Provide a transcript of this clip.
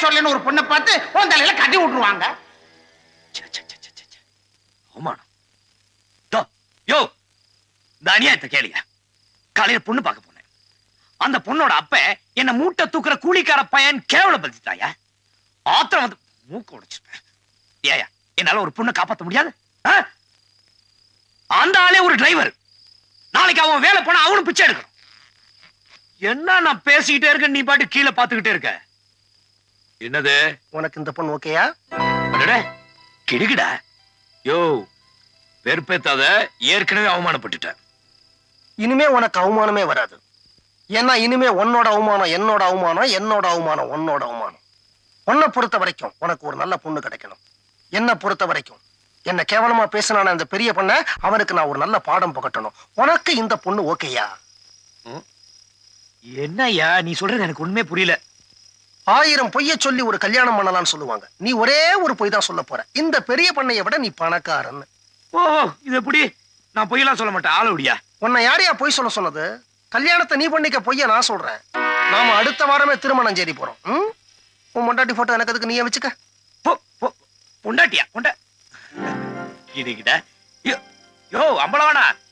சொல்லன்னு ஒரு பொண்ணை பார்த்து உன் தலையில கட்டி விட்டுருவாங்க. அவமானம். யோ, இந்த அநியாயத்தை கேளியா. காலையில பொண்ணு பார்க்க போனேன். அந்த பொண்ணோட அப்ப என்ன மூட்டை தூக்குற கூலிக்கார பையன் கேவலப்படுத்திட்டாயா. ஆத்திரம் வந்து மூக்க உடைச்சிட்டேன். ஏயா, என்னால ஒரு பொண்ணை காப்பாற்ற முடியாது? அந்த ஆளே ஒரு டிரைவர். நாளைக்கு அவன் வேலை போனா அவனும் பிச்சை எடுக்கணும். என்ன நான் பேசிக்கிட்டே இருக்க, நீ பாட்டு கீழே பாத்துக்கிட்டே இருக்க. என்னது? உனக்கு இந்த பொண்ணு ஓகேயா? கிடுகிடா. யோ, வெறுப்பேத்தாத. ஏற்கனவே அவமானப்பட்டுட்ட. இனிமே உனக்கு அவமானமே வராது. ஏன்னா இனிமே உன்னோட அவமானம் என்னோட அவமானம், என்னோட அவமானம் உன்னோட அவமானம். உன்னை பொறுத்த வரைக்கும் உனக்கு ஒரு நல்ல பொண்ணு கிடைக்கணும். என்ன பொறுத்த வரைக்கும் என்ன கேவலமா பேசினான அந்த பெரிய பொண்ண அவனுக்கு நான் ஒரு நல்ல பாடம் புகட்டணும். உனக்கு இந்த பொண்ணு ஓகேயா? என்னய்யா நீ சொல்றது எனக்கு ஒண்ணுமே புரியல. 1000 பொய்ய சொல்லி ஒரு கல்யாணம் பண்ணலாம்னு சொல்லுவாங்க. நீ ஒரே ஒரு பொய் தான் சொல்ல போற. இந்த பெரிய பண்ணைய விட நீ பணக்காரன்னு. ஓ, இது எப்படி? நான் பொய்யெல்லாம் சொல்ல மாட்டேன். ஆளவுடியா. உன்னை யாரையா பொய் சொல்ல சொன்னது? கல்யாணத்தை நீ பண்ணிக்க பொய்ய நான் சொல்றேன். நாம அடுத்த வாரமே திருமணம் செய்தி போறோம். உன் பொண்டாட்டி போட்டோ எனக்கு அதுக்கு நீயே வச்சுக்க. பொண்டாட்டியா? கிட்ட யோ, அம்பளவானா,